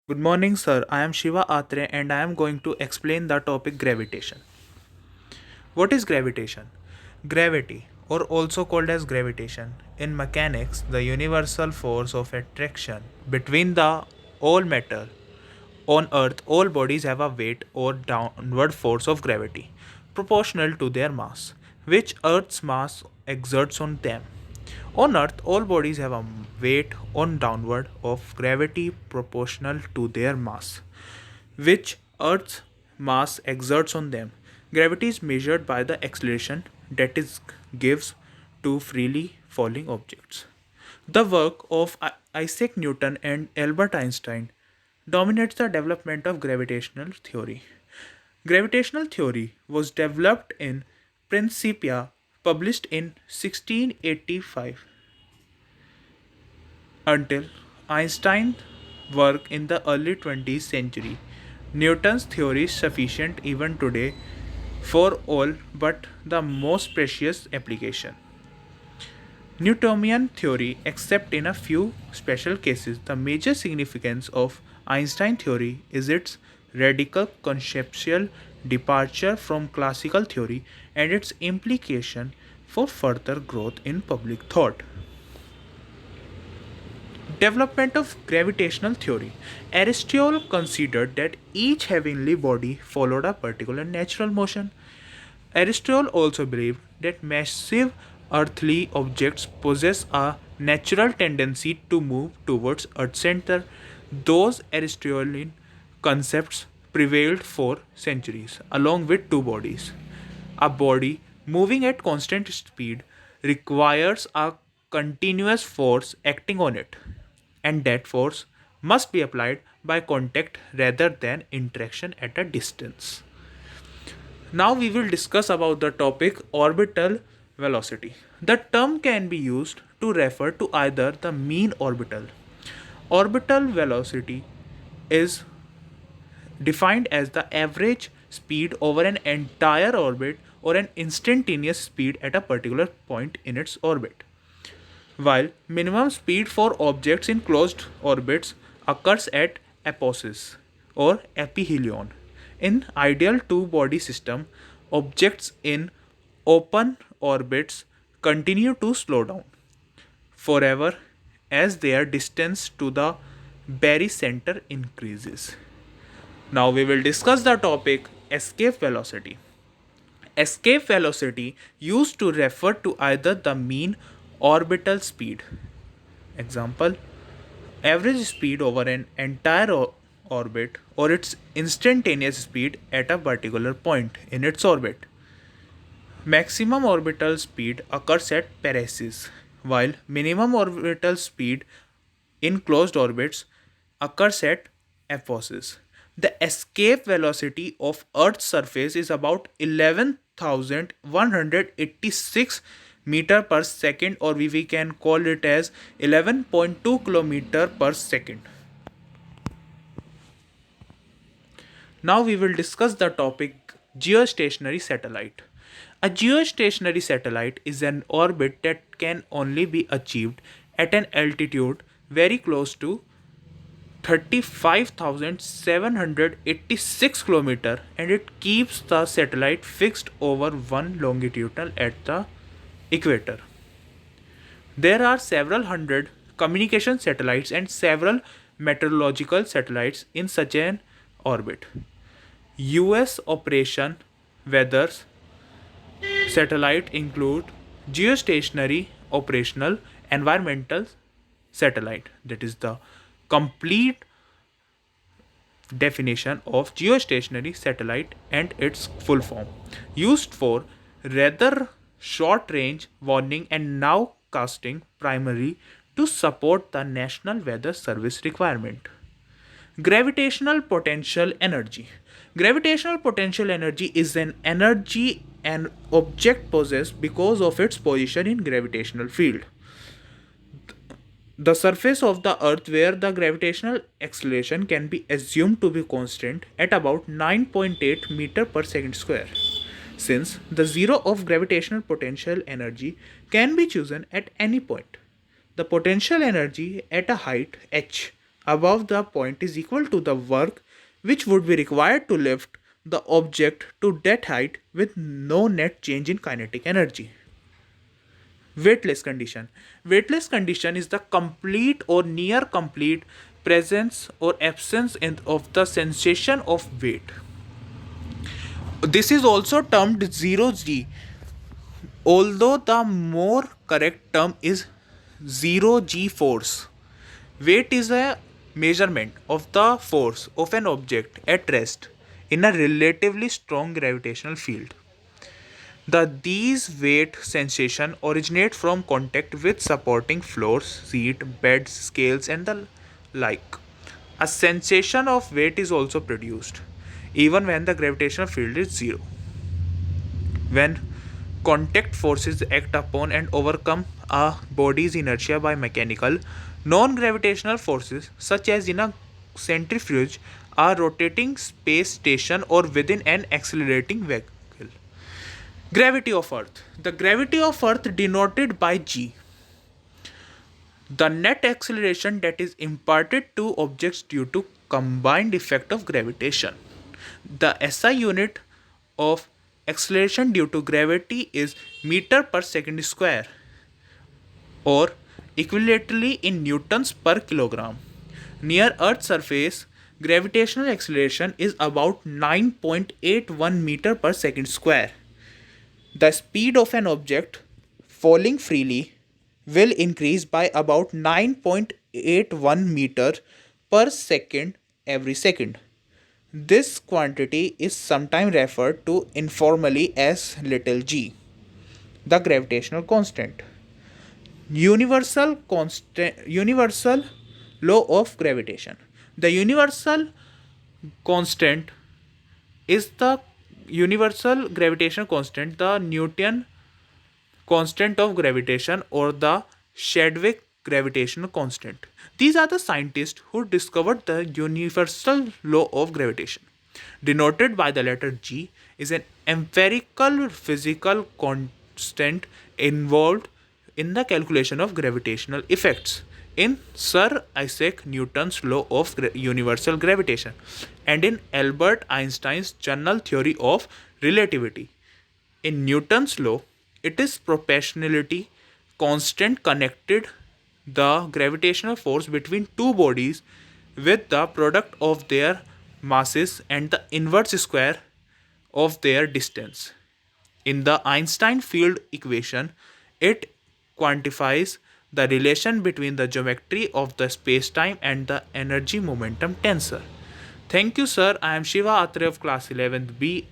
Good morning, sir. I am Shiva Atre and I am going to explain the topic gravitation. What is gravitation? Gravity, or also called as gravitation, in mechanics, the universal force of attraction between the all matter on Earth, all bodies have a weight or downward force of gravity proportional to their mass, which Earth's mass exerts on them. On Earth, all bodies have a weight on downward of gravity proportional to their mass, which Earth's mass exerts on them. Gravity is measured by the acceleration that it gives to freely falling objects. The work of Isaac Newton and Albert Einstein dominates the development of gravitational theory. Gravitational theory was developed in Principia, published in 1685, until Einstein's work in the early 20th century. Newton's theory is sufficient even today for all but the most precious application. Newtonian theory, except in a few special cases, the major significance of Einstein theory is its radical conceptual departure from classical theory and its implication for further growth in public thought. Development of gravitational theory. Aristotle considered that each heavenly body followed a particular natural motion. Aristotle also believed that massive earthly objects possess a natural tendency to move towards Earth's center. Those Aristotelian concepts prevailed for centuries, along with two bodies. A body moving at constant speed requires a continuous force acting on it, and that force must be applied by contact rather than interaction at a distance. Now we will discuss about the topic orbital velocity. The term can be used to refer to either the mean orbital velocity is defined as the average speed over an entire orbit or an instantaneous speed at a particular point in its orbit, while minimum speed for objects in closed orbits occurs at apoapsis or aphelion. In ideal two-body system, objects in open orbits continue to slow down forever as their distance to the barycenter increases. Now we will discuss the topic escape velocity. Escape velocity used to refer to either the mean orbital speed, example, average speed over an entire orbit, or its instantaneous speed at a particular point in its orbit. Maximum orbital speed occurs at parasis, while minimum orbital speed in closed orbits occurs at apoapsis. The escape velocity of Earth's surface is about 11,186 meter per second, or we can call it as 11.2 kilometer per second. Now we will discuss the topic geostationary satellite. A geostationary satellite is an orbit that can only be achieved at an altitude very close to 35,786 km, and it keeps the satellite fixed over one longitudinal at the equator. There are several hundred communication satellites and several meteorological satellites in such an orbit. US operation weather satellite include geostationary operational environmental satellite. That is the complete definition of geostationary satellite and its full form. Used for rather short range warning and nowcasting primarily to support the National Weather Service requirement. Gravitational potential energy. Gravitational potential energy is an energy an object possesses because of its position in gravitational field. The surface of the earth where the gravitational acceleration can be assumed to be constant at about 9.8 meter per second square. Since the zero of gravitational potential energy can be chosen at any point, the potential energy at a height h above the point is equal to the work which would be required to lift the object to that height with no net change in kinetic energy. Weightless condition. Weightless condition is the complete or near complete presence or absence of the sensation of weight. This is also termed 0G, although the more correct term is 0G force. Weight is a measurement of the force of an object at rest in a relatively strong gravitational field. These weight sensation originate from contact with supporting floors, seat, beds, scales, and the like. A sensation of weight is also produced, even when the gravitational field is zero. When contact forces act upon and overcome a body's inertia by mechanical, non gravitational forces, such as in a centrifuge, a rotating space station, or within an accelerating vehicle. Gravity of Earth. The gravity of Earth denoted by G. The net acceleration that is imparted to objects due to combined effect of gravitation. The SI unit of acceleration due to gravity is meter per second square, or equivalently in newtons per kilogram. Near Earth's surface, gravitational acceleration is about 9.81 meter per second square. The speed of an object falling freely will increase by about 9.81 meter per second every second. This quantity is sometimes referred to informally as little g, the gravitational constant. Universal law of gravitation. The universal constant is the universal gravitational constant, the Newton constant of gravitation, or the Chadwick gravitational constant. These are the scientists who discovered the universal law of gravitation. Denoted by the letter G, is an empirical physical constant involved in the calculation of gravitational effects in Sir Isaac Newton's law of universal gravitation and in Albert Einstein's general theory of relativity. In Newton's law, it is proportionality constant connected the gravitational force between two bodies with the product of their masses and the inverse square of their distance. In the Einstein field equation, it quantifies the relation between the geometry of the space-time and the energy momentum tensor. Thank you, sir. I am Shiva Atre of class 11th B.